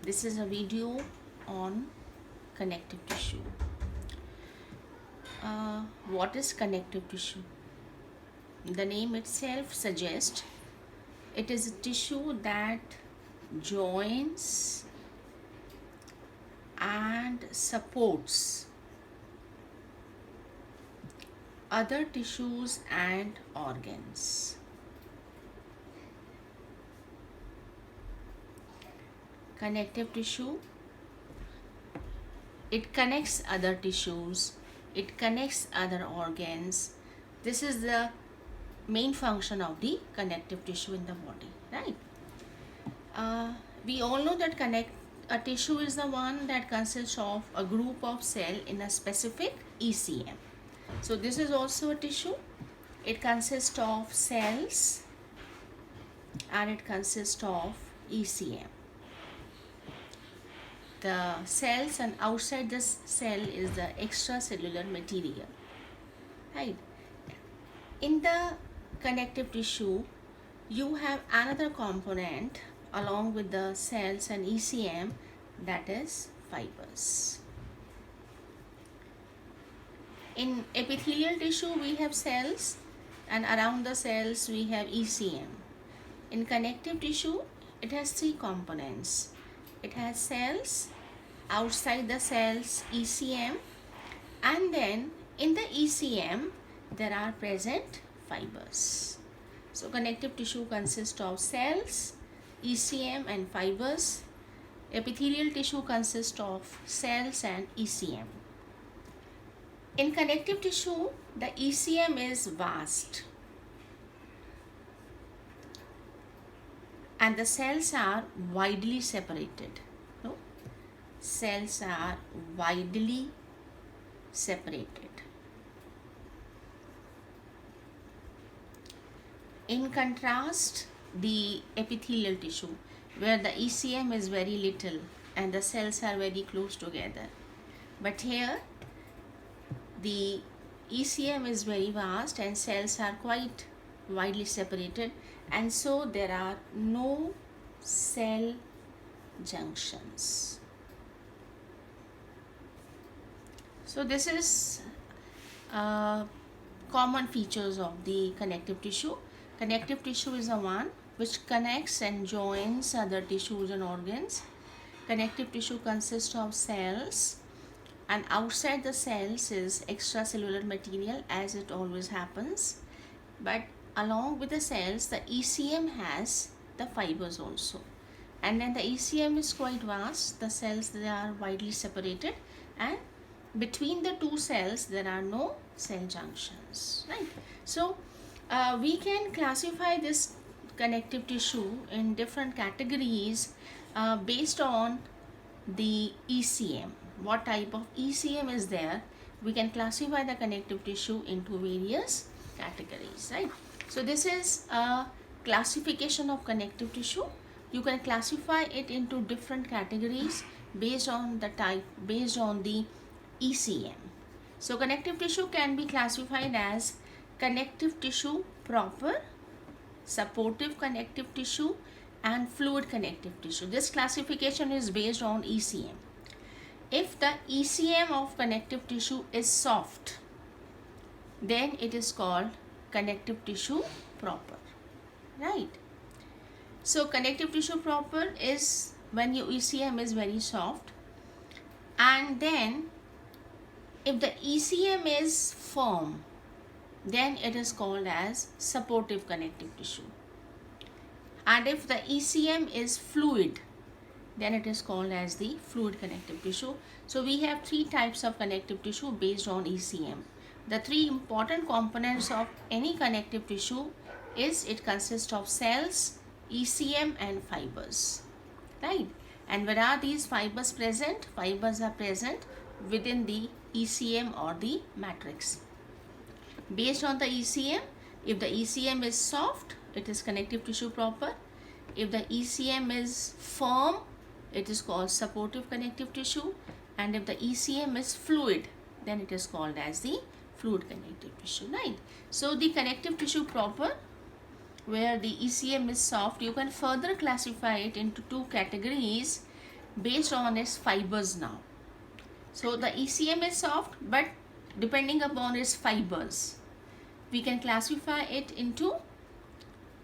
This is a video on connective tissue. What is connective tissue? The name itself suggests it is a tissue that joins and supports other tissues and organs. Connective tissue, it connects other tissues, it connects other organs. This is the main function of the connective tissue in the body, right? We all know that a tissue is the one that consists of a group of cell in a specific ECM. So this is also a tissue. It consists of cells and it consists of ECM. The cells, and outside this cell is the extracellular material, right? In the connective tissue, you have another component along with the cells and ECM, that is fibers. In epithelial tissue, we have cells, and around the cells we have ECM. In connective tissue, it has three components. It has cells, outside the cells ECM, and then in the ECM there are present fibers. So connective tissue consists of cells, ECM and fibers. Epithelial tissue consists of cells and ECM. In connective tissue, the ECM is vast and the cells are widely separated. No? Cells are widely separated. In contrast, the epithelial tissue, where the ECM is very little and the cells are very close together. But here, the ECM is very vast and cells are quite widely separated, and so there are no cell junctions. So this is common features of the connective tissue. Connective tissue is the one which connects and joins other tissues and organs. Connective tissue consists of cells, and outside the cells is extracellular material, as it always happens. But along with the cells, the ECM has the fibers also. And then the ECM is quite vast. The cells, they are widely separated, and between the two cells there are no cell junctions, right? So we can classify this connective tissue in different categories based on the ECM. What type of ECM is there? We can classify the connective tissue into various categories, right? So this is a classification of connective tissue. You can classify it into different categories based on the type, based on the ECM. So connective tissue can be classified as connective tissue proper, supportive connective tissue, and fluid connective tissue. This classification is based on ECM. If the ECM of connective tissue is soft, then it is called connective tissue proper, right? So connective tissue proper is when your ECM is very soft, and then if the ECM is firm, then it is called as supportive connective tissue. And if the ECM is fluid, then it is called as the fluid connective tissue. So we have three types of connective tissue based on ECM. The three important components of any connective tissue is it consists of cells, ECM and fibers, right? And where are these fibers present? Fibers are present within the ECM or the matrix. Based on the ECM, if the ECM is soft, it is connective tissue proper. If the ECM is firm, it is called supportive connective tissue. And if the ECM is fluid, then it is called as the fluid connective tissue, right? So the connective tissue proper, where the ECM is soft, you can further classify it into two categories. based on its fibers now. So the ECM is soft, but depending upon its fibers, we can classify it into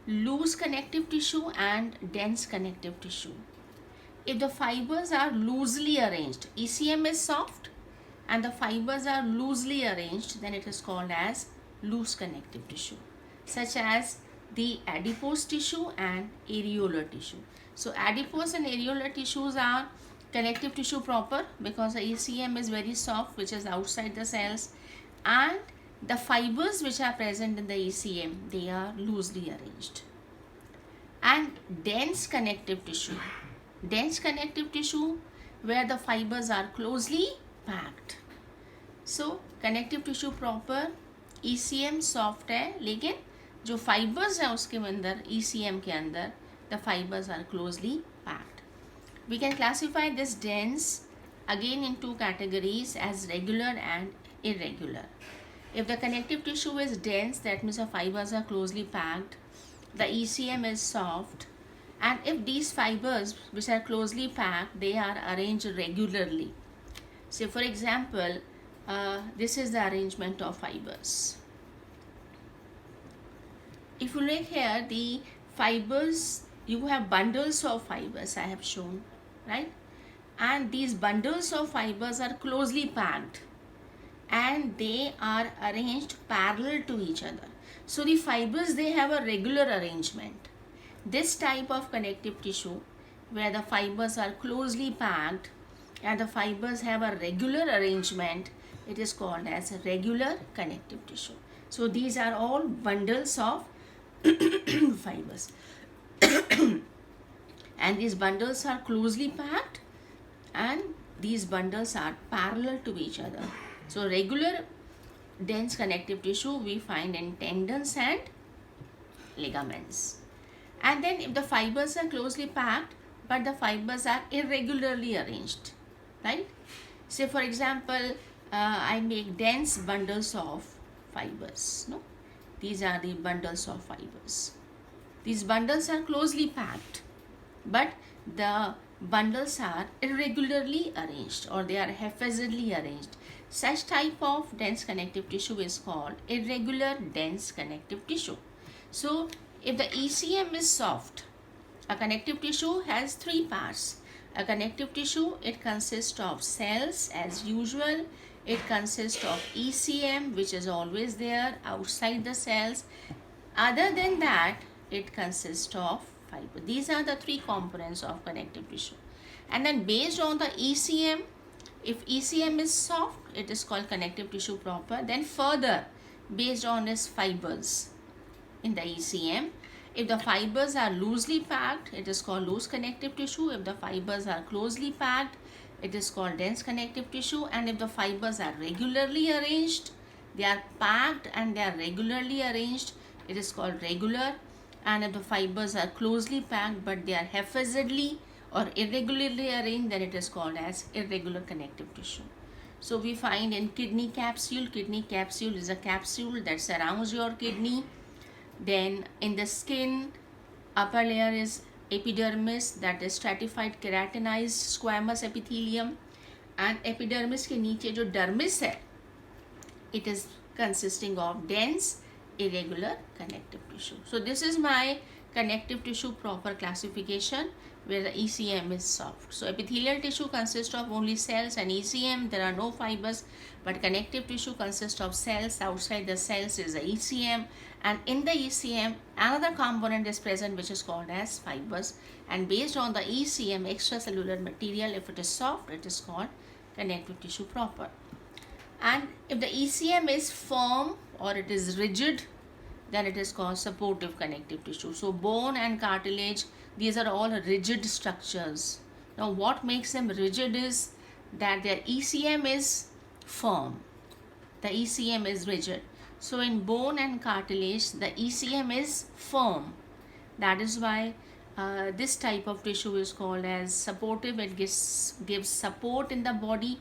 loose connective tissue and dense connective tissue. If the fibers are loosely arranged, ECM is soft and the fibers are loosely arranged, then it is called as loose connective tissue, such as the adipose tissue and areolar tissue. So adipose and areolar tissues are connective tissue proper because the ECM is very soft, which is outside the cells, and the fibers which are present in the ECM, they are loosely arranged. And dense connective tissue where the fibers are closely packed. So connective tissue proper ECM soft है, लेकिन जो fibers है उसके अंदर ECM के अंदर the fibers are closely packed. We can classify this dense again in two categories as regular and irregular. If the connective tissue is dense, that means the fibers are closely packed, the ECM is soft, and if these fibers which are closely packed, they are arranged regularly. So for example, this is the arrangement of fibers. If you look here, the fibers, you have bundles of fibers I have shown, right? And these bundles of fibers are closely packed and they are arranged parallel to each other. So the fibers, they have a regular arrangement. This type of connective tissue where the fibers are closely packed and the fibers have a regular arrangement, it is called as regular connective tissue. So these are all bundles of fibers and these bundles are closely packed and these bundles are parallel to each other. So regular dense connective tissue we find in tendons and ligaments. And then if the fibers are closely packed but the fibers are irregularly arranged, right? Say for example, I make dense bundles of fibers, no? These are the bundles of fibers. These bundles are closely packed, but the bundles are irregularly arranged or they are haphazardly arranged. Such type of dense connective tissue is called irregular dense connective tissue. So if the ECM is soft, a connective tissue has three parts. A connective tissue, it consists of cells as usual. It consists of ECM, which is always there outside the cells. Other than that, it consists of fiber. These are the three components of connective tissue. And then based on the ECM, if ECM is soft, it is called connective tissue proper. Then further, based on its fibers in the ECM, if the fibers are loosely packed, it is called loose connective tissue. If the fibers are closely packed, it is called dense connective tissue. And if the fibers are regularly arranged, they are packed and they are regularly arranged, it is called regular. And if the fibers are closely packed but they are haphazardly or irregularly arranged, then it is called as irregular connective tissue. So we find in kidney capsule is a capsule that surrounds your kidney. Then in the skin, upper layer is epidermis, that is stratified keratinized squamous epithelium, and epidermis के नीचे जो dermis है, it is consisting of dense irregular connective tissue. So this is my connective tissue proper classification where the ECM is soft. So epithelial tissue consists of only cells and ECM, there are no fibers, but connective tissue consists of cells. Outside the cells is the ECM, and in the ECM another component is present which is called as fibers, and based on the ECM extracellular material, if it is soft, it is called connective tissue proper. And if the ECM is firm or it is rigid, then it is called supportive connective tissue. So bone and cartilage, these are all rigid structures. Now what makes them rigid is that their ECM is firm. The ECM is rigid. So in bone and cartilage, the ECM is firm. That is why this type of tissue is called as supportive. It gives support in the body,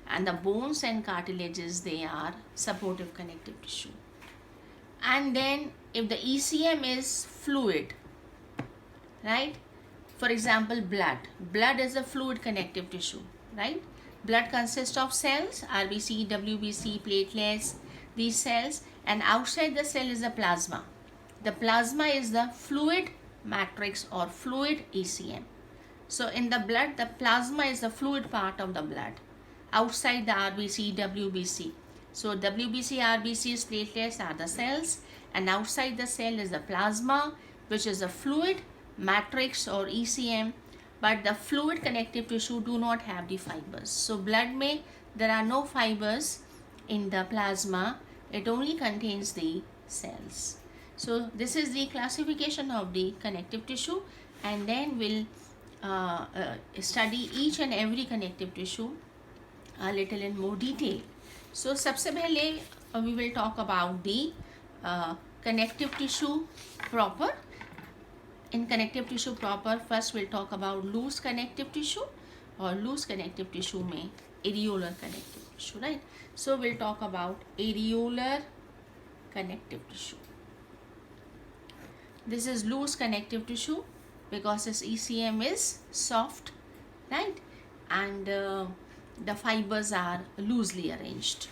and the bones and cartilages, they are supportive connective tissue. And then if the ECM is fluid, right? For example, blood is a fluid connective tissue, right? Blood consists of cells, RBC, WBC, platelets, these cells, and outside the cell is the plasma. The plasma is the fluid matrix or fluid ECM. So in the blood, the plasma is the fluid part of the blood. Outside the RBC, WBC. So WBC, RBCs, platelets are the cells, and outside the cell is the plasma, which is a fluid matrix or ECM. But the fluid connective tissue do not have the fibers. So blood there are no fibers in the plasma. It only contains the cells. So this is the classification of the connective tissue, and then we'll study each and every connective tissue a little in more detail. So सबसे पहले we will talk about the connective tissue proper. In connective tissue proper, first we'll talk about loose connective tissue, or loose connective tissue में areolar connective tissue, right? So we'll talk about areolar connective tissue. This is loose connective tissue because its ECM is soft, right? And the fibers are loosely arranged.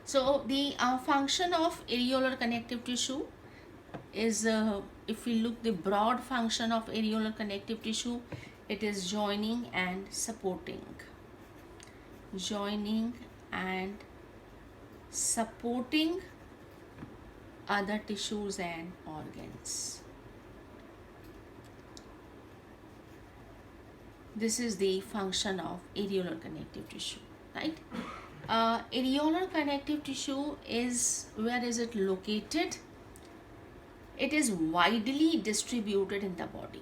So the function of areolar connective tissue is, if we look the broad function of areolar connective tissue, it is joining and supporting. Joining and supporting other tissues and organs. This is the function of areolar connective tissue, right? Areolar connective tissue is, where is it located? It is widely distributed in the body,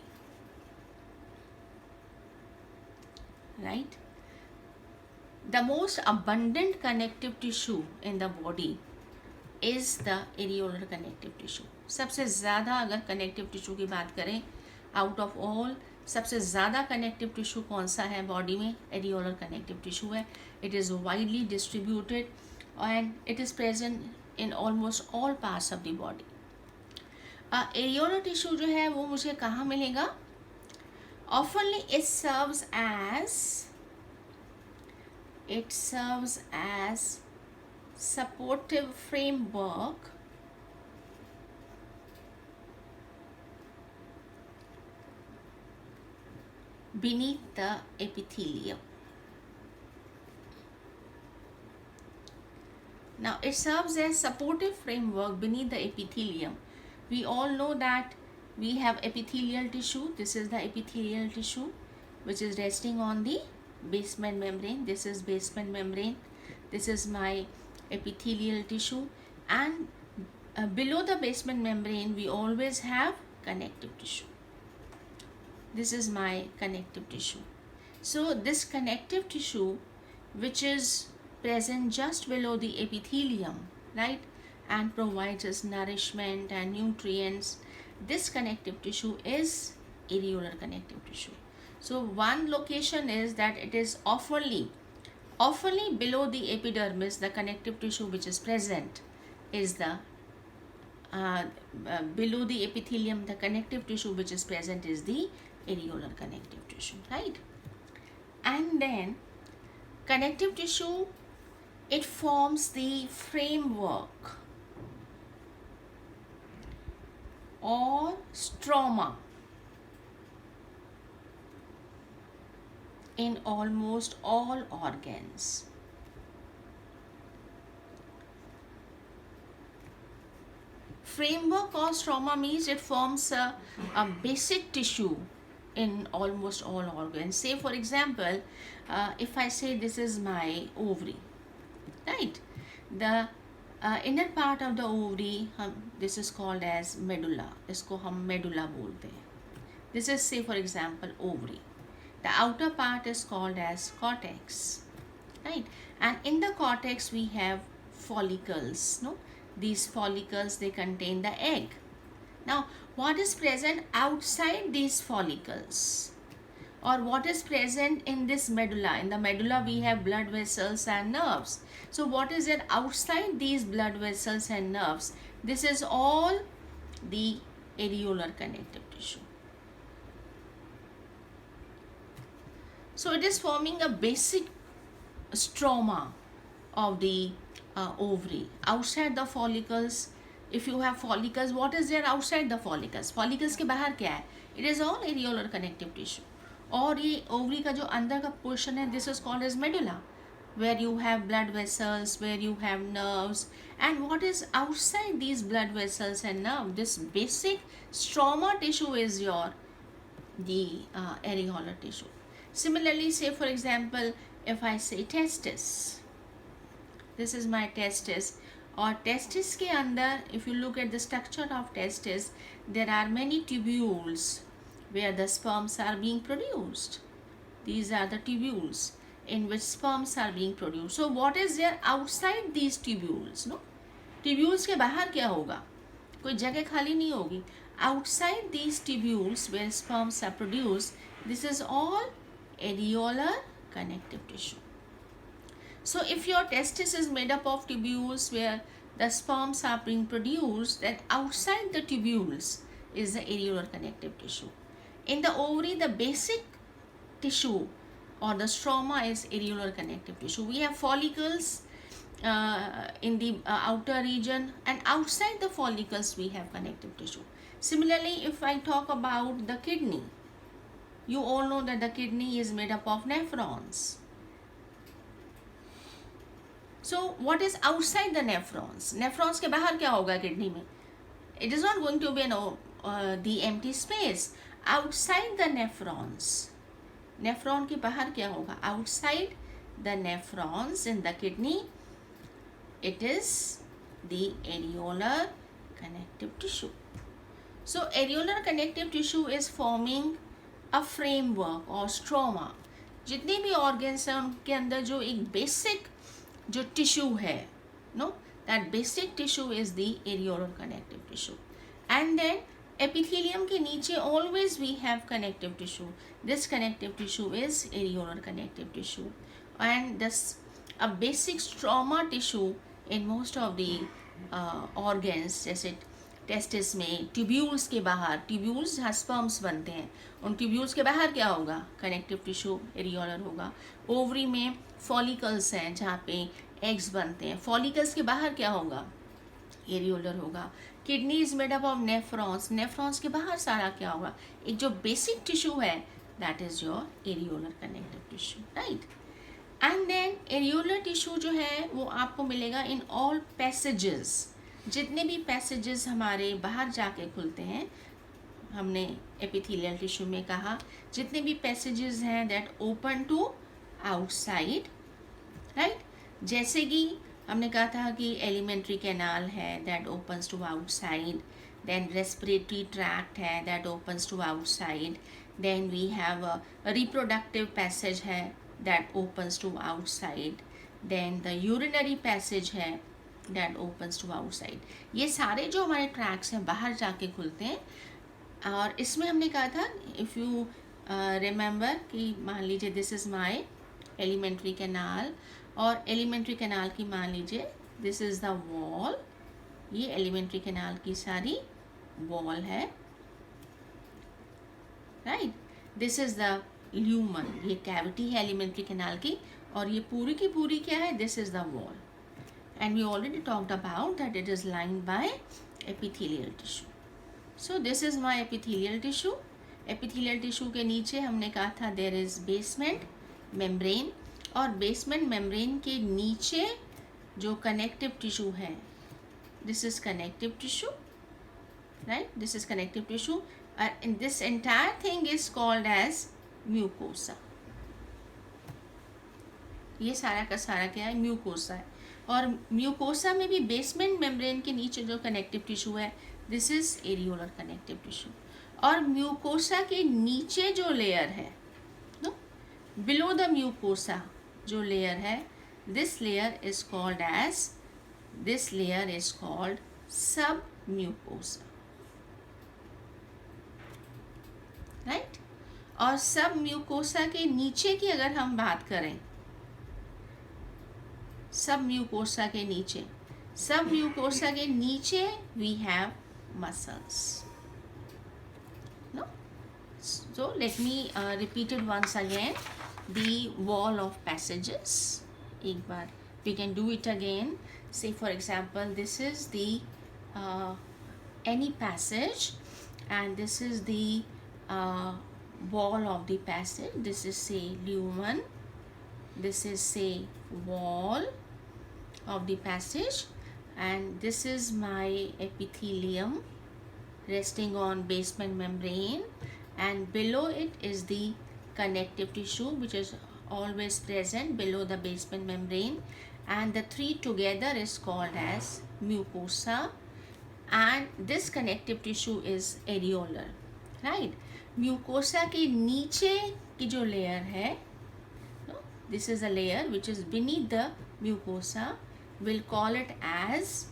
right? The most abundant connective tissue in the body is the areolar connective tissue. सबसे ज़्यादा अगर connective tissue की बात करें, out of all, सबसे ज़्यादा connective tissue कौन सा है body में? Areolar connective tissue है. It is widely distributed and it is present in almost all parts of the body. Areolar tissue जो है वो मुझे कहाँ मिलेगा? Oftenly it serves as supportive framework beneath the epithelium. Now it serves as supportive framework beneath the epithelium. We all know that we have epithelial tissue. This is the epithelial tissue which is resting on the basement membrane. This is basement membrane. This is my epithelial tissue, and below the basement membrane we always have connective tissue. This is my connective tissue. So this connective tissue, which is present just below the epithelium, right, and provides us nourishment and nutrients, this connective tissue is areolar connective tissue. So one location is that it is oftenly below the epidermis. The connective tissue which is present is the below the epithelium. The connective tissue which is present is the areolar connective tissue, right? And then connective tissue, it forms the framework or stroma in almost all organs. Framework or stroma means it forms a basic tissue in almost all organs. Say for example, if I say this is my ovary, right? The inner part of the ovary, this is called as medulla. इसको हम medulla बोलते हैं. This is, say for example, ovary. The outer part is called as cortex, right? And in the cortex we have follicles, no? These follicles, they contain the egg. Now what is present outside these follicles, or what is present in this medulla? In the medulla we have blood vessels and nerves. So what is it outside these blood vessels and nerves? This is all the areolar connective tissue. So it is forming a basic stroma of the ovary. Outside the follicles, if you have follicles, what is there outside the follicles? Follicles के बाहर क्या है? It is all areolar connective tissue. और ये ovary का जो अंदर का पोर्शन है, this is called as medulla, where you have blood vessels, where you have nerves. And what is outside these blood vessels and nerve? This basic stroma tissue is the areolar tissue. Similarly, say for example, if I say testis, this is my testis, और testis के अंदर, if you look at the structure of testis, there are many tubules where the sperms are being produced. These are the tubules in which sperms are being produced. So what is there outside these tubules? No, tubules के बाहर क्या होगा? कोई जगह खाली नहीं होगी. Outside these tubules where sperms are produced, this is all areolar connective tissue. So if your testis is made up of tubules where the sperms are being produced, then outside the tubules is the areolar connective tissue. In the ovary, the basic tissue or the stroma is areolar connective tissue. We have follicles in the outer region, and outside the follicles we have connective tissue. Similarly, if I talk about the kidney, you all know that the kidney is made up of nephrons. So what is outside the nephrons? Nephrons के बाहर क्या होगा kidney में? It is not going to be the empty space. Outside the nephrons, nephron के बाहर क्या होगा? Outside the nephrons in the kidney, it is the areolar connective tissue. So areolar connective tissue is forming a framework or stroma. जितने भी organs हैं उनके अंदर जो एक basic जो tissue है, no, that basic tissue is the areolar connective tissue. And then epithelium के नीचे always we have connective tissue. This connective tissue is areolar connective tissue, and this a basic stroma tissue in most of the organs. जैसे testis में tubules के बाहर, tubules जहाँ sperms बनते हैं, उन ट्यूब्यूल्स के बाहर क्या होगा? कनेक्टिव टिश्यू एरियोलर होगा. ओवरी में फॉलिकल्स हैं जहाँ पे एग्स बनते हैं, फॉलिकल्स के बाहर क्या होगा? एरियोलर होगा. Kidney is made up of nephrons, nephrons के बाहर सारा क्या होगा? एक जो बेसिक टिश्यू है, that is your areolar connective tissue, right. And then areolar tissue जो है वो आपको मिलेगा इन ऑल पैसेजेस. जितने भी पैसेजेस हमारे बाहर जाके खुलते हैं, हमने एपिथेलियल टिश्यू में कहा, जितने भी पैसेजेस हैं that open to outside, right. जैसे कि हमने कहा था कि एलिमेंट्री कैनाल है that opens to outside, then respiratory tract है that opens to outside, then we have reproductive passage है that opens to outside, then the urinary passage है दैट ओपन्स टू आउटसाइड. ये सारे जो हमारे ट्रैक्स हैं बाहर जाके खुलते हैं. और इसमें हमने कहा था, इफ़ यू रिमेंबर, कि मान लीजिए this is my alimentary canal, और एलिमेंट्री कैनाल की मान लीजिए दिस इज़ द वॉल. ये एलिमेंट्री कैनाल की सारी वॉल है, right. This is the lumen, ये कैविटी है एलिमेंट्री कैनाल की, और ये पूरी की पूरी क्या है? This is the wall. And we already talked about that it is lined by epithelial tissue. So this is my epithelial tissue. Epithelial tissue के नीचे हमने कहा था there is basement membrane, और basement membrane के नीचे जो connective tissue है, this is connective tissue, right? This is connective tissue, and this entire thing is called as mucosa. ये सारा का सारा क्या है? म्यूकोसा है. और म्यूकोसा में भी बेसमेंट मेम्ब्रेन के नीचे जो कनेक्टिव टिश्यू है, this is areolar connective tissue. और म्यूकोसा के नीचे जो लेयर है, नो, बिलो द म्यूकोसा जो लेयर है, दिस लेयर इज कॉल्ड सब म्यूकोसा, राइट. और सब म्यूकोसा के नीचे की अगर हम बात करें, सब म्यूकोसा के नीचे we have muscles, no. So let me repeat it once again. the wall of passages. एक बार we can do it again. Say for example, this is the any passage, and this is the wall of the passage. This is say lumen, this is say wall of the passage, and this is my epithelium resting on basement membrane, and below it is the connective tissue which is always present below the basement membrane, and the three together is called as mucosa, and this connective tissue is areolar, right? Mucosa के नीचे की जो layer है, this is a layer which is beneath the mucosa, we'll call it as,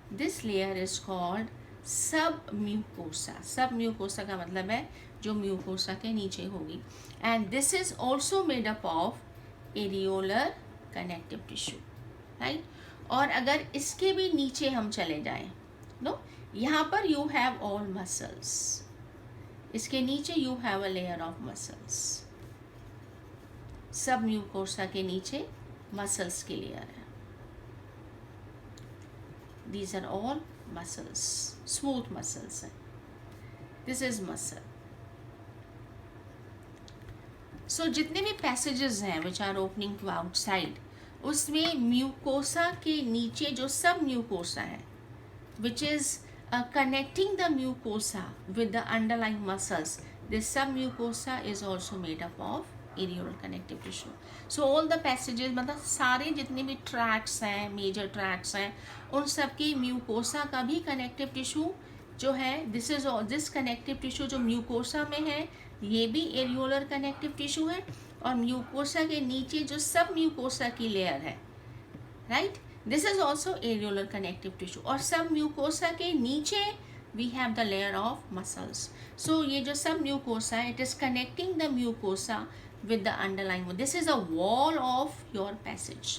this layer is called सब mucosa. सब mucosa का मतलब है जो म्यूकोसा के नीचे होगी, and this is also made up of areolar connective tissue, right. और अगर इसके भी नीचे हम चले जाएं, नो, यहाँ पर यू हैव ऑल मसल्स, इसके नीचे you have a layer of muscles. सब म्यूकोसा के नीचे मसल्स की लेयर है. These are all muscles, smooth muscles. This is muscle. So जितने भी passages हैं which are opening to outside, उसमें म्यूकोसा के नीचे जो सब म्यूकोसा है which is connecting the mucosa with the underlying muscles, this submucosa is also made up of areolar connective tissue. So all the passages, मतलब सारे जितने भी tracts हैं, major tracts हैं, उन सब की म्यूकोसा का भी कनेक्टिव टिश्यू जो है, दिस कनेक्टिव टिश्यू जो म्यूकोसा में है ये भी एरियोलर कनेक्टिव टिश्यू है, और म्यूकोसा के नीचे जो सब म्यूकोसा की लेयर है, right, this is also areolar connective tissue. और सब म्यूकोसा के नीचे we have the layer of muscles. So ये जो सब म्यूकोसा है, it is connecting the mucosa with the underlying one. This is a wall of your passage.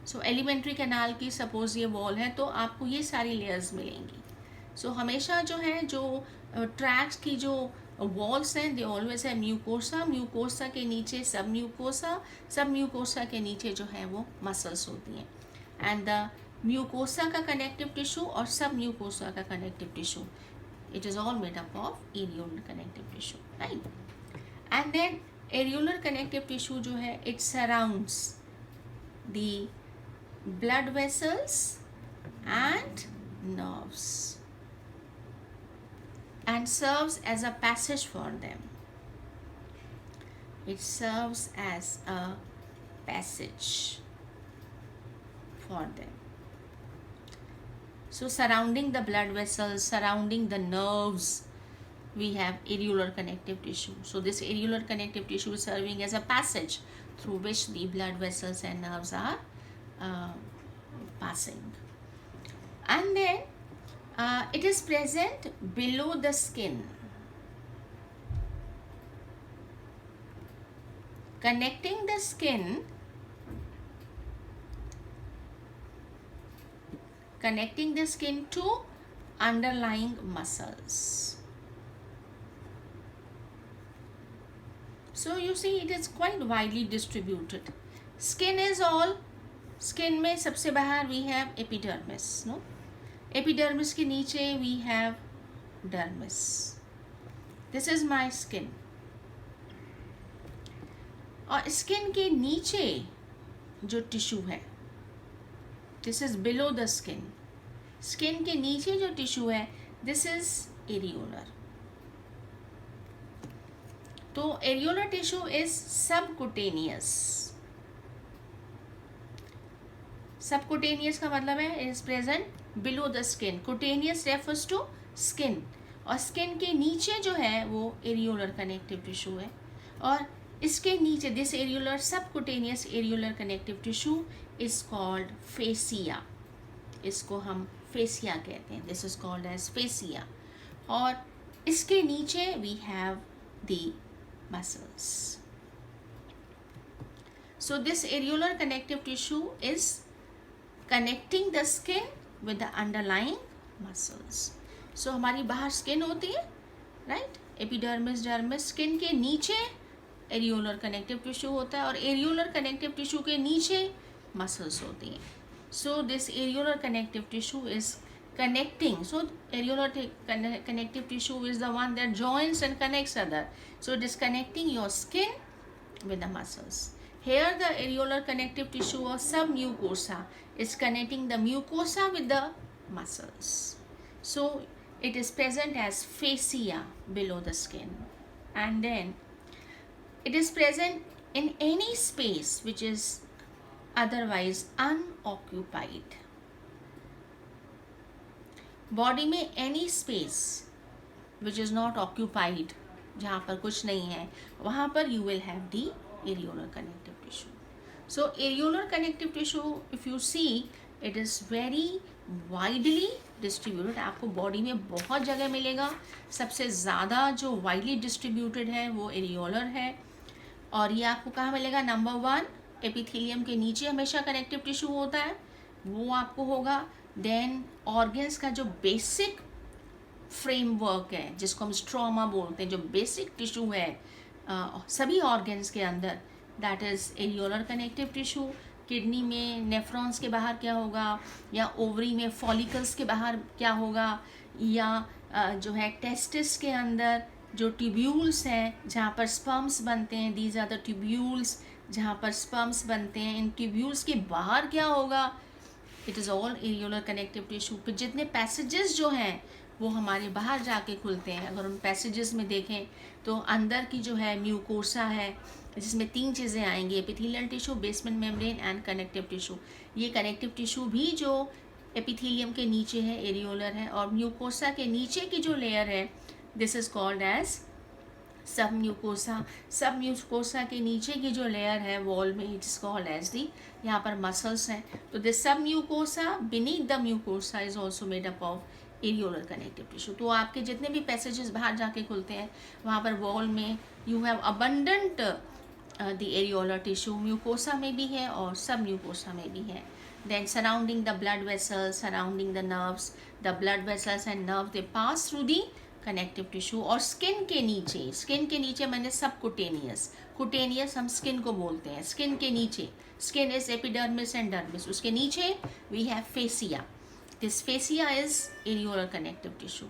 So elementary canal की suppose ये wall है तो आपको ये सारी layers मिलेंगी. So हमेशा जो है जो tracts की जो walls हैं, they always है mucosa, mucosa के नीचे सब mucosa के नीचे जो है वो muscles होती हैं, and the mucosa का connective tissue और सब mucosa का connective tissue, it is all made up of areolar connective tissue, right? And then areolar connective tissue जो है, it surrounds the blood vessels and nerves and serves as a passage for them. It serves as a passage for them. So surrounding the blood vessels, surrounding the nerves, we have areolar connective tissue. So this areolar connective tissue is serving as a passage through which the blood vessels and nerves are passing. And then it is present below the skin, connecting the skin to underlying muscles. So you see it is quite widely distributed. Skin में सबसे बाहर we have epidermis, no? Epidermis के नीचे we have dermis. This is my skin. और skin के नीचे जो tissue है, this is below the skin. Skin के नीचे जो tissue है, this is areolar. तो areolar tissue is subcutaneous. Subcutaneous का मतलब है it is present below the skin. Cutaneous refers to skin. और skin के नीचे जो है वो areolar connective tissue है. और इसके नीचे this areolar subcutaneous areolar connective tissue is called fascia. इसको हम fascia कहते हैं. This is called as fascia. और इसके नीचे we have the muscles. So this areolar connective tissue is connecting the skin with the underlying muscles. So हमारी बाहर skin होती है, right? Epidermis, dermis, skin के नीचे एरियोलर कनेक्टिव टिश्यू होता है, और एरियोलर कनेक्टिव टिश्यू के नीचे मसल्स होती हैं. So this areolar connective tissue is connecting. So areolar connective tissue is the one that joins and connects other. So it is connecting your skin with the muscles. Here the areolar connective tissue or submucosa is connecting the mucosa with the muscles. So it is present as fascia below the skin, and then it is present in any space which is otherwise unoccupied. Body में any space which is not occupied, जहाँ पर कुछ नहीं है, वहाँ पर you will have the areolar connective tissue. So areolar connective tissue if you see it is very widely distributed. आपको body में बहुत जगह मिलेगा. सबसे ज़्यादा जो वाइडली डिस्ट्रीब्यूटेड है वो एरियोलर है. और ये आपको कहाँ मिलेगा? नंबर 1 एपिथेलियम के नीचे हमेशा कनेक्टिव टिश्यू होता है, वो आपको होगा. देन ऑर्गन्स का जो बेसिक फ्रेमवर्क है, जिसको हम स्ट्रोमा बोलते हैं, जो बेसिक टिश्यू है सभी ऑर्गन्स के अंदर, that is areolar connective tissue. Kidney में नेफ्रॉन्स के बाहर क्या होगा, या ओवरी में फॉलिकल्स के बाहर क्या होगा, या जो है टेस्टिस के अंदर जो ट्यूब्यूल्स हैं जहाँ पर स्पर्म्स बनते हैं, दीज आर द ट्यूब्यूल्स जहाँ पर स्पर्म्स बनते हैं. इन ट्यूब्यूल्स के बाहर क्या होगा? It is all areolar connective tissue. फिर जितने पैसेजेस जो हैं वो हमारे बाहर जाके खुलते हैं. अगर उन पैसेजेस में देखें तो अंदर की जो है म्यूकोसा है, जिसमें 3 चीज़ें आएंगी, epithelial tissue, basement membrane and connective tissue. ये कनेक्टिव टिश्यू भी जो एपिथेलियम के नीचे है एरियोलर है, और म्यूकोसा के नीचे की जो लेयर है this is called as submucosa. Submucosa के नीचे की जो लेयर है वॉल में, it is called as the, यहाँ पर मसल्स हैं. तो this submucosa beneath the mucosa is also made up of areolar connective tissue. तो आपके जितने भी पैसेजेस बाहर जाके खुलते हैं वहाँ पर वॉल में you have abundant the areolar tissue. Mucosa में भी है और सब म्यूकोसा में भी है. Then surrounding the blood vessels, surrounding the nerves, the blood vessels and nerve they pass through the connective tissue. और स्किन के नीचे मैंने सब कुटेनियस हम स्किन को बोलते हैं. स्किन के नीचे, skin is epidermis and dermis, उसके नीचे we have fascia. This fascia is areolar connective tissue.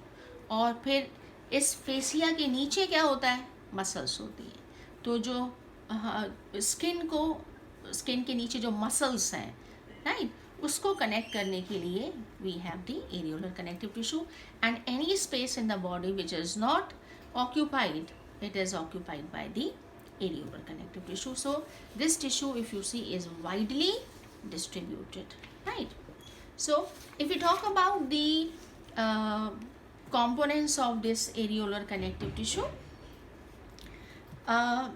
और फिर इस फेसिया के नीचे क्या होता है? मसल्स होती है. तो जो स्किन के नीचे जो मसल्स हैं, राइट, उसको कनेक्ट करने के लिए we have the areolar connective tissue. And any space in the body which is not occupied, it is occupied by the areolar connective tissue. So this tissue if you see is widely distributed, right. So if you talk about the components of this areolar connective tissue,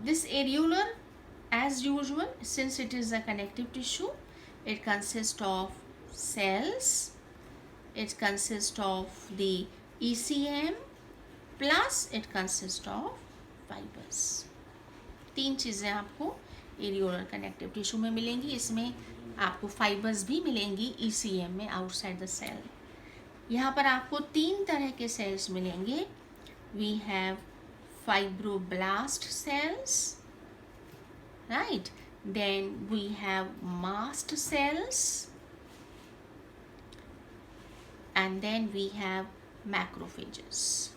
this areolar, as usual, since it is a connective tissue, it consists of cells, it consists of the ECM, plus it consists of fibers. 3 चीज़ें आपको areolar connective tissue में मिलेंगी. इसमें आपको fibres भी मिलेंगी ECM में, outside the cell. यहाँ पर आपको 3 तरह के सेल्स मिलेंगे. We have fibroblast cells, right, then we have mast cells, and then we have macrophages.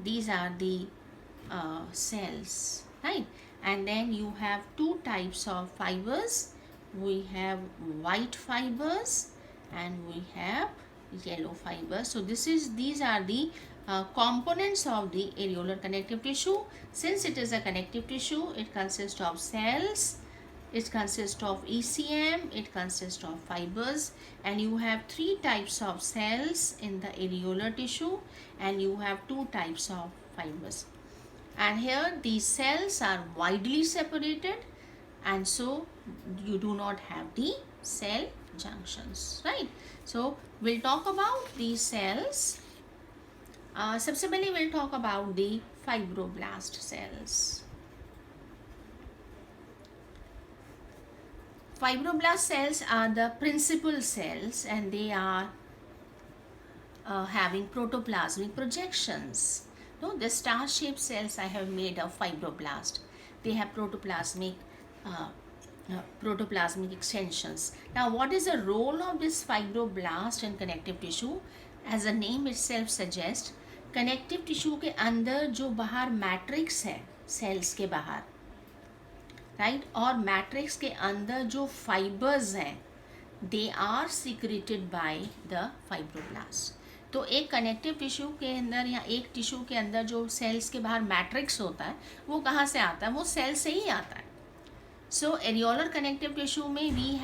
These are the cells, right? And then you have 2 types of fibers. We have white fibers and we have yellow fibers. So these are the components of the areolar connective tissue. Since it is a connective tissue, it consists of cells, it consists of ECM, it consists of fibers, and you have 3 types of cells in the areolar tissue, and you have 2 types of fibers. And here these cells are widely separated, and so you do not have the cell junctions, right? So we'll talk about these cells. सबसे पहले we'll talk about the fibroblast cells. Fibroblast cells are the principal cells, and they are having protoplasmic projections. No, the star-shaped cells I have made of fibroblast. They have uh, protoplasmic extensions. Now, what is the role of this fibroblast in connective tissue? As the name itself suggests, connective tissue के अंदर जो बाहर matrix है sales के बाहर, right, और matrix के अंदर जो फाइबर्स हैं, they are secreted by the fibroblast. तो एक कनेक्टिव टिश्यू के अंदर या एक टिश्यू के अंदर जो सेल्स के बाहर मैट्रिक्स होता है वो कहाँ से आता है? वो सेल से ही आता है. सो एरियोलर कनेक्टिव टिश्यू में वी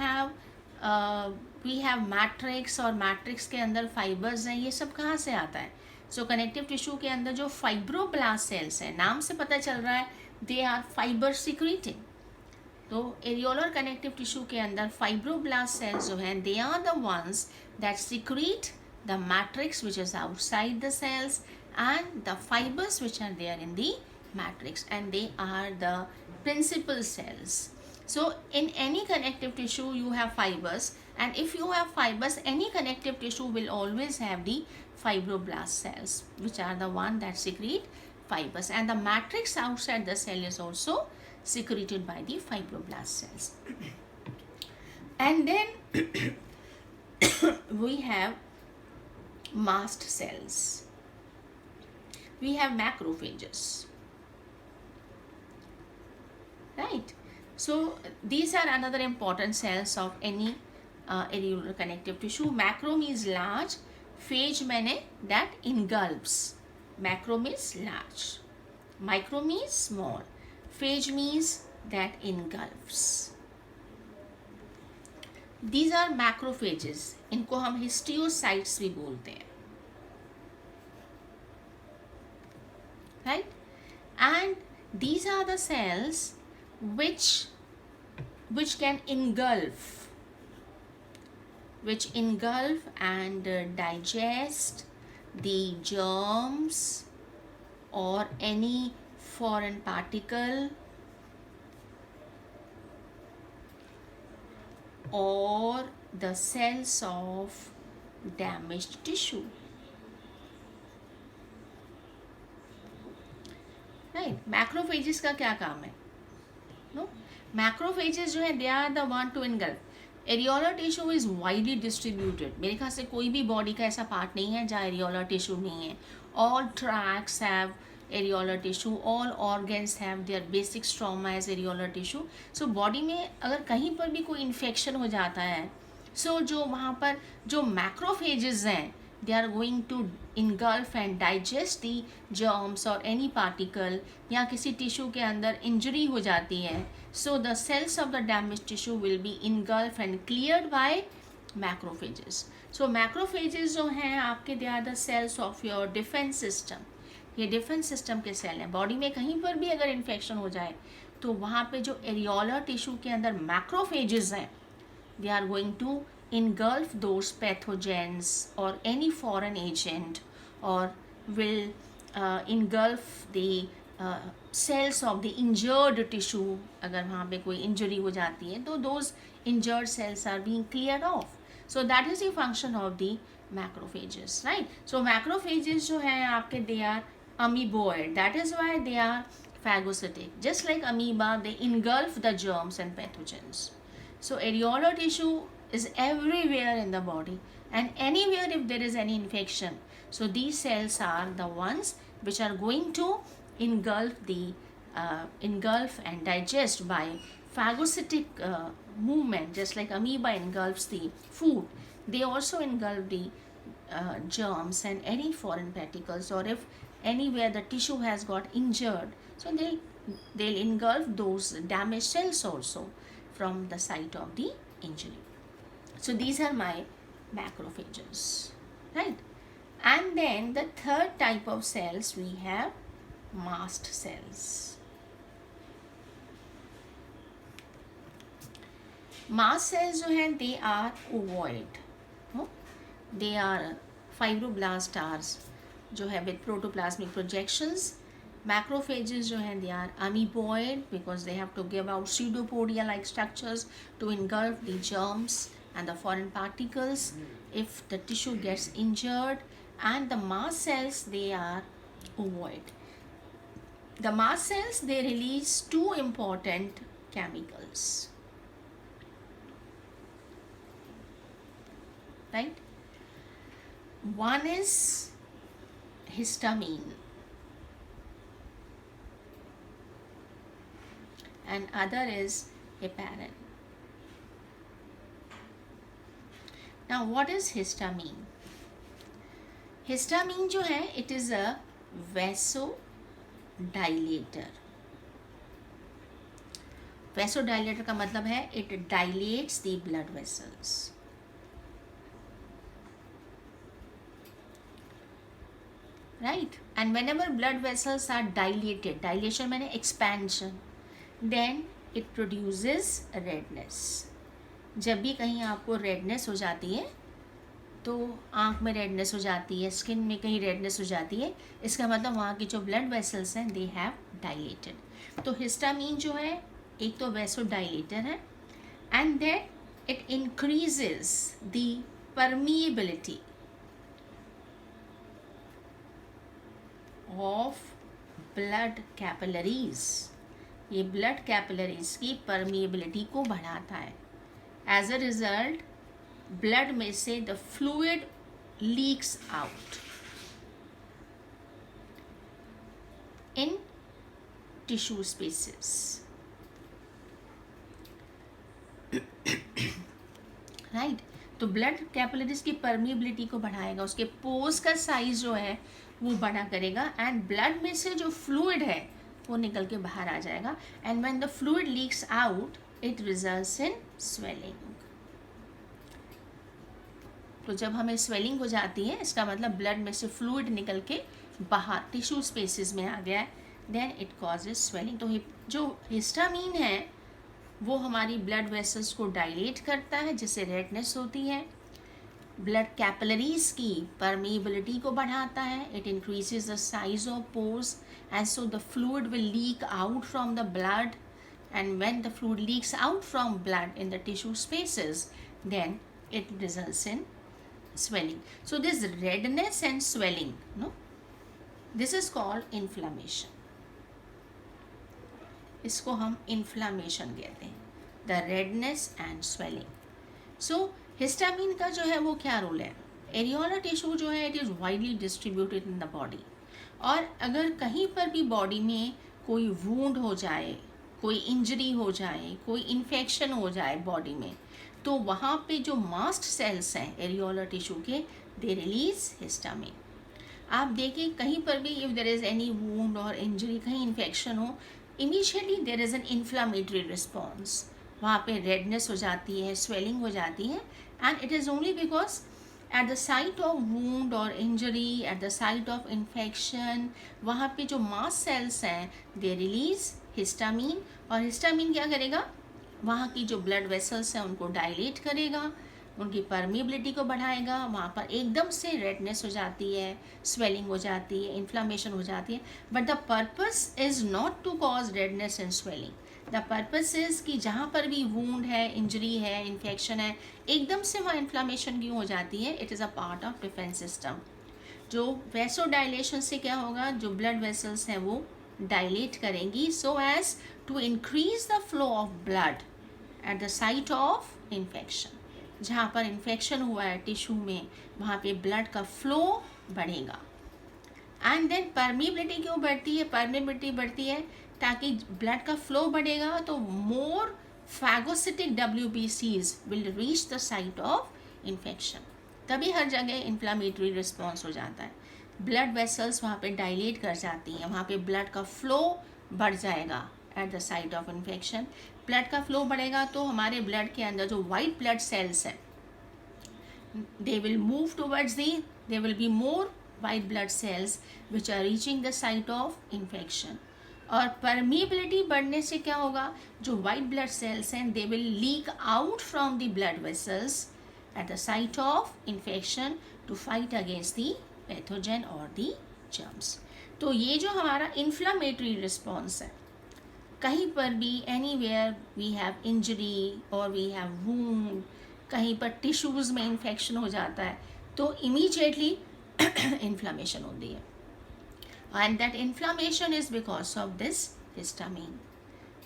हैव मैट्रिक्स, और मैट्रिक्स के अंदर फाइबर्स हैं. ये सब कहाँ से आता है? सो कनेक्टिव टिश्यू के अंदर जो फाइब्रोब्लास्ट सेल्स हैं, नाम से पता चल रहा है दे आर फाइबर सिक्रीटिंग. तो एरियोलर कनेक्टिव टिश्यू के अंदर फाइब्रोब्लास्ट सेल्स जो हैं, they are the ones that secrete the matrix which is outside the cells and the fibers which are there in the matrix, and they are the principal cells. So in any connective tissue you have fibers, and if you have fibers, any connective tissue will always have the fibroblast cells which are the one that secrete fibers, and the matrix outside the cell is also secreted by the fibroblast cells. And then we have mast cells. We have macrophages, right? So these are another important cells of any areolar connective tissue. Macro means large, phage means that engulfs. Macro means large, micro means small, phage means that engulfs. These are macrophages. इनको हम histiocytes भी बोलते हैं, right? And these are the cells which can engulf and digest the germs or any foreign particle or the cells of damaged tissue, right? Macrophages का क्या काम है? No, macrophages जो है they are the one to engulf. Areolar tissue is widely distributed. मेरे ख्याल से कोई भी बॉडी का ऐसा पार्ट नहीं है जहाँ areolar tissue नहीं है. All tracts have areolar tissue, all organs have their basic stroma as areolar tissue. So body में अगर कहीं पर भी कोई इन्फेक्शन हो जाता है, so जो वहाँ पर जो macrophages हैं, they are going to engulf and digest the germs or any particle, या किसी टिश्यू के अंदर इंजरी हो जाती है, so the cells of the damaged tissue will be engulfed and cleared by macrophages. So macrophages जो हैं आपके, they are the cells of your defense system. ये डिफेंस सिस्टम के सेल हैं. बॉडी में कहीं पर भी अगर इन्फेक्शन हो जाए तो वहाँ पे जो एरियोलर टिश्यू के अंदर मैक्रोफेजेस हैं, they are going to engulf those pathogens or any foreign agent, or will engulf the cells of the injured tissue. अगर वहाँ पे कोई इंजरी हो जाती है तो those injured cells are being cleared off. So that is the function of the macrophages, right? So macrophages जो हैं आपके, they are amoeboid. That is why they are phagocytic. Just like amoeba, they engulf the germs and pathogens. So areolar tissue is everywhere in the body, and anywhere if there is any infection, so these cells are the ones which are going to engulf and digest by phagocytic movement. Just like amoeba engulfs the food, they also engulf the germs and any foreign particles, or if anywhere the tissue has got injured, so they'll engulf those damaged cells also from the site of the injury. So these are my macrophages, right? And then the third type of cells, we have mast cells. Mast cells जो हैं, they are ovoid. They are fibroblasts जो है with protoplasmic projections. Macrophages जो हैं, they are amoeboid because they have to give out pseudopodia like structures to engulf the germs and the foreign particles if the tissue gets injured. And the mast cells, they are ovoid. The mast cells, they release two important chemicals, right? One is histamine and other is heparin. Now what is histamine? Histamine जो है, it is a vasodilator. Vasodilator का मतलब है it dilates the blood vessels. Right? And whenever blood vessels are dilated, dilation मैंने expansion, then it produces redness. जब भी कहीं आपको redness हो जाती है, तो आँख में रेडनेस हो जाती है, स्किन में कहीं रेडनेस हो जाती है, इसका मतलब वहाँ की जो ब्लड वेसल्स हैं दे हैव डायलेटेड. तो हिस्टामीन जो है एक तो वैसोडाइलेटर है and that it increases the permeability of blood capillaries. ये ब्लड कैपिलरीज की परमिएबिलिटी को बढ़ाता है. एज अ रिजल्ट ब्लड में से the fluid leaks out in tissue spaces. Right? तो ब्लड कैपिलरीज की परमिएबिलिटी को बढ़ाएगा, उसके पोर्स का साइज जो है वो बड़ा करेगा एंड ब्लड में से जो फ्लूइड है वो निकल के बाहर आ जाएगा. And when the fluid leaks out it results in swelling. तो जब हमें स्वेलिंग हो जाती है, इसका मतलब ब्लड में से फ्लूइड निकल के बाहर टिश्यू स्पेसेस में आ गया है, देन इट कॉजेज स्वेलिंग. तो जो हिस्टामीन है वो हमारी ब्लड वेसल्स को डायलेट करता है जिससे रेडनेस होती है. ब्लड कैपिलरीज की परमिएबिलिटी को बढ़ाता है. It increases the size of pores and so the fluid will leak out from the blood. And when the fluid leaks out from blood in the tissue spaces, then it results in swelling. So this redness and swelling, no, this is called inflammation. इसको हम inflammation कहते हैं, the redness and swelling. So histamine का जो है वो क्या role है? एरियोला टिश्यू जो है it is widely distributed in the body. और अगर कहीं पर भी बॉडी में कोई वूंड हो जाए, कोई इंजरी हो जाए, कोई इन्फेक्शन हो जाए बॉडी में, तो वहाँ पे जो मास्ट सेल्स हैं एरियोला टिश्यू के, दे रिलीज हिस्टामिन. आप देखिए कहीं पर भी if there is any wound और इंजरी, कहीं इन्फेक्शन हो, immediately there is an inflammatory response. वहाँ पे रेडनेस हो जाती है, स्वेलिंग हो जाती है and it is only because at the site of wound और इंजरी, at the site of infection, वहाँ पे जो मास्ट सेल्स हैं दे रिलीज हिस्टामिन. और हिस्टामिन क्या करेगा? वहाँ की जो ब्लड वेसल्स हैं उनको डायलेट करेगा, उनकी परमिएबिलिटी को बढ़ाएगा. वहाँ पर एकदम से रेडनेस हो जाती है, स्वेलिंग हो जाती है, इन्फ्लामेशन हो जाती है. But the purpose is not to cause redness and swelling. The purpose is कि जहाँ पर भी वूंड है, इंजरी है, इन्फेक्शन है, एकदम से वहाँ इन्फ्लामेशन क्यों हो जाती है? It is a part of defence system. जो वैसोडाइलेशन से क्या होगा? जो ब्लड वेसल्स हैं वो डायलेट करेंगी so as to increase the flow of blood at the site of infection. जहाँ पर इन्फेक्शन हुआ है टिश्यू में, वहाँ पे ब्लड का फ्लो बढ़ेगा. एंड देन परमिएबिलिटी क्यों बढ़ती है? परमिएबिलिटी बढ़ती है ताकि ब्लड का फ्लो बढ़ेगा तो more phagocytic WBCs will reach the site of infection. तभी हर जगह इन्फ्लामेटरी रिस्पॉन्स हो जाता है. ब्लड वेसल्स वहाँ पे डायलेट कर जाती हैं, वहाँ पे ब्लड का फ्लो बढ़ जाएगा eight the site of infection. Blood का फ्लो बढ़ेगा तो हमारे ब्लड के अंदर जो वाइट ब्लड सेल्स हैं they will move towards they will be more white blood cells which are reaching the site of infection. और परमिएबिलिटी बढ़ने से क्या होगा? जो वाइट ब्लड सेल्स हैं they will leak out from the blood vessels at the site of infection to fight against the pathogen और the germs. तो ये जो हमारा इन्फ्लामेटरी रिस्पॉन्स है, कहीं पर भी एनीवेयर वी हैव इंजरी और वी हैव वूंड, कहीं पर टिश्यूज़ में इन्फेक्शन हो जाता है तो इमीडिएटली इन्फ्लामेशन होती है. and that inflammation is because of this histamine.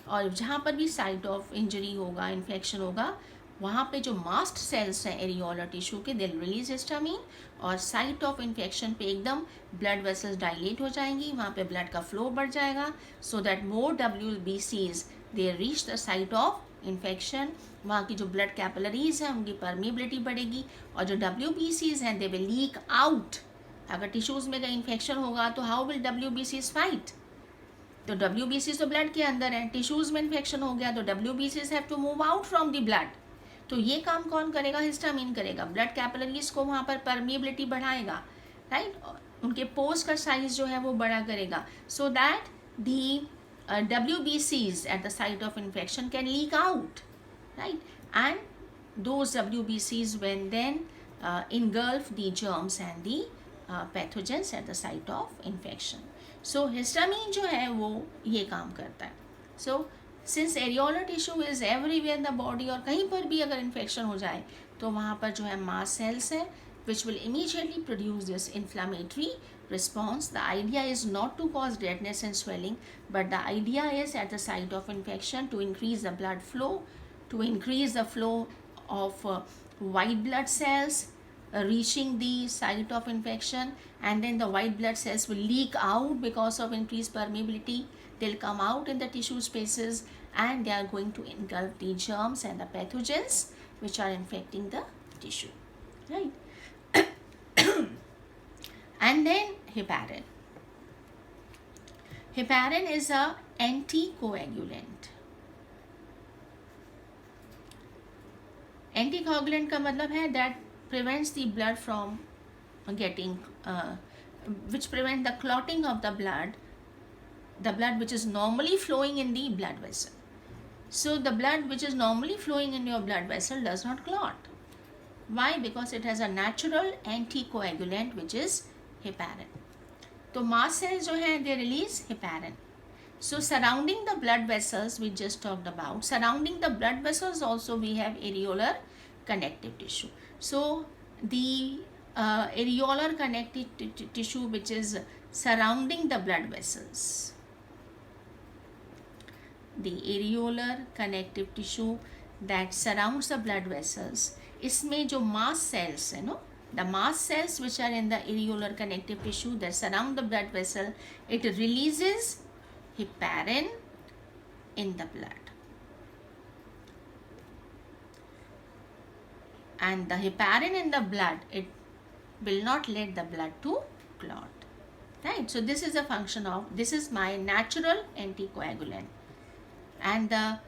और जहाँ पर भी साइट ऑफ इंजरी होगा, इन्फेक्शन होगा, वहाँ पे जो मास्ट सेल्स हैं एरियोलर टिश्यू के, दे रिलीज हिस्टामीन, और साइट ऑफ इन्फेक्शन पे एकदम ब्लड वेसल्स डायलेट हो जाएंगी, वहाँ पे ब्लड का फ्लो बढ़ जाएगा, so that more WBCs they reach the site of infection. वहाँ की जो ब्लड कैपिलरीज हैं उनकी परमिबिलिटी बढ़ेगी, और जो WBCs हैं दे विल लीक आउट. अगर टिश्यूज़ में कहीं इन्फेक्शन होगा तो हाउ विल WBCs फाइट? तो WBCs तो ब्लड के अंदर हैं, टिश्यूज़ में इन्फेक्शन हो गया तो WBCs have to move out from the blood. तो ये काम कौन करेगा? हिस्टामीन करेगा. ब्लड कैपिलरीज को वहाँ पर परमिबिलिटी बढ़ाएगा, राइट. उनके पोर्स का साइज जो है वो बड़ा करेगा, so that the WBCs at the site of infection can leak out, right? And those WBCs will then engulf the germs and the pathogens at the site of infection. So histamine जो है वो ये काम करता है. So since areolar tissue is everywhere in the body, और कहीं पर भी अगर infection हो जाए तो वहाँ पर जो है mast cells है which will immediately produce this inflammatory response. The idea is not to cause redness and swelling, but the idea is at the site of infection to increase the blood flow, to increase the flow of white blood cells reaching the site of infection, and then the white blood cells will leak out because of increased permeability. They'll come out in the tissue spaces and they are going to engulf the germs and the pathogens which are infecting the tissue, right? And then heparin. Heparin is a anticoagulant. Anticoagulant का मतलब है that prevents the blood from getting, which prevent the clotting of the blood which is normally flowing in the blood vessel. So the blood which is normally flowing in your blood vessel does not clot. Why? Because it has a natural anticoagulant which is heparin. तो mast cells जो हैं they release heparin. So surrounding the blood vessels we just talked about, surrounding the blood vessels also we have areolar connective tissue. So the areolar connective tissue which is surrounding the blood vessels, the areolar connective tissue that surrounds the blood vessels, इसमें जो mast cells है, no, the mast cells which are in the areolar connective tissue that surround the blood vessel, it releases heparin in the blood, and the heparin in the blood, it will not let the blood to clot, right? So this is a function of, this is my natural anticoagulant, and the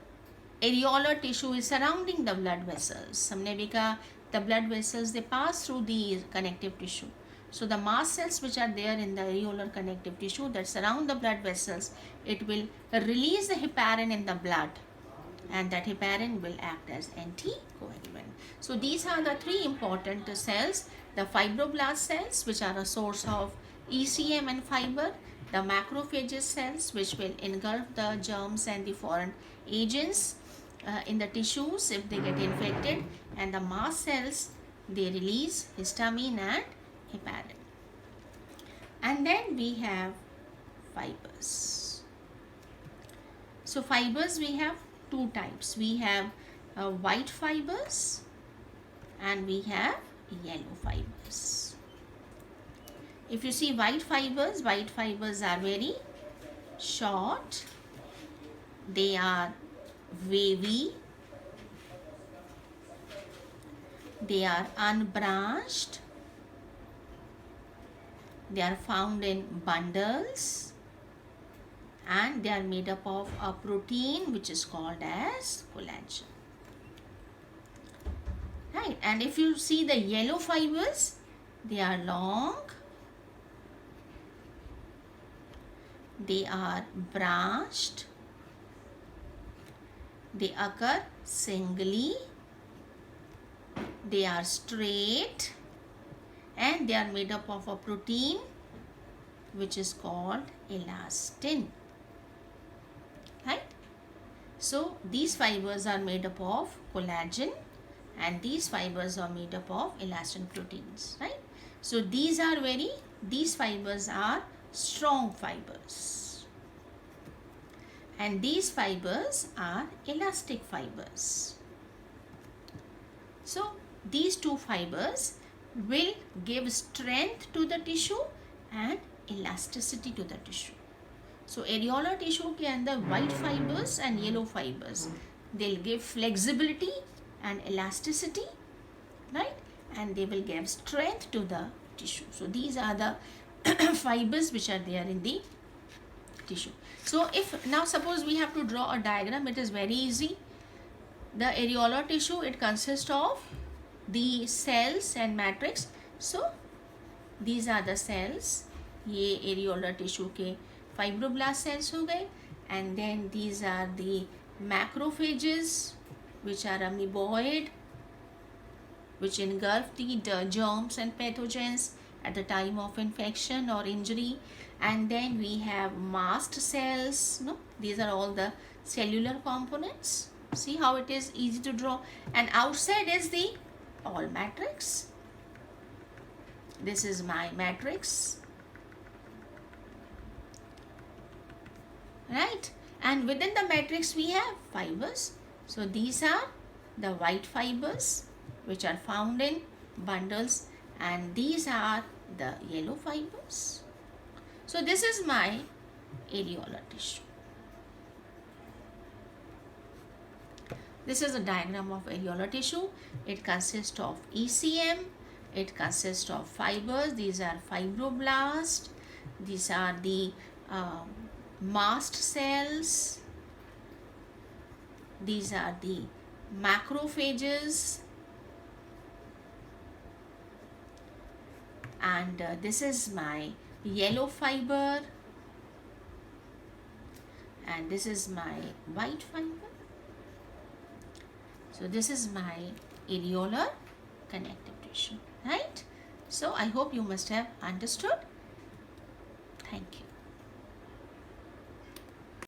areolar tissue is surrounding the blood vessels. हमने भी कहा the blood vessels they pass through the connective tissue. So the mast cells which are there in the areolar connective tissue that surround the blood vessels, it will release the heparin in the blood, and that heparin will act as anticoagulant. So these are the three important cells: the fibroblast cells which are a source of ECM and fiber, the macrophages cells which will engulf the germs and the foreign agents in the tissues if they get infected, and the mast cells, they release histamine and heparin. And then we have fibers. So fibers we have two types. We have white fibers and we have yellow fibers. If you see white fibers are very short, they are wavy, they are unbranched, they are found in bundles, and they are made up of a protein which is called as collagen, right? And if you see the yellow fibers, they are long, they are branched, they occur singly, they are straight, and they are made up of a protein which is called elastin, right? So these fibers are made up of collagen and these fibers are made up of elastin proteins, right? So these fibers are strong fibers, and these fibers are elastic fibers. So these two fibers will give strength to the tissue and elasticity to the tissue. So areolar tissue के अंदर white fibers and yellow fibers, they'll give flexibility and elasticity, right? And they will give strength to the tissue. So these are the fibers which are there in the tissue. So if now suppose we have to draw a diagram, it is very easy. The areolar tissue, it consists of the cells and matrix. So these are the cells. ये areolar tissue के fibroblast cells हो गए, and then these are the macrophages which are amoeboid, which engulf the germs and pathogens at the time of infection or injury. And then we have mast cells. No, these are all the cellular components. See how it is easy to draw. And outside is the all matrix. This is my matrix, right? And within the matrix we have fibers. So these are the white fibers which are found in bundles, and these are the yellow fibers. So this is my areolar tissue. This is a diagram of areolar tissue. It consists of ECM. It consists of fibers. These are fibroblasts. These are the mast cells. These are the macrophages. And this is my yellow fiber. And this is my white fiber. So this is my areolar connective tissue, right? So I hope you must have understood. Thank you.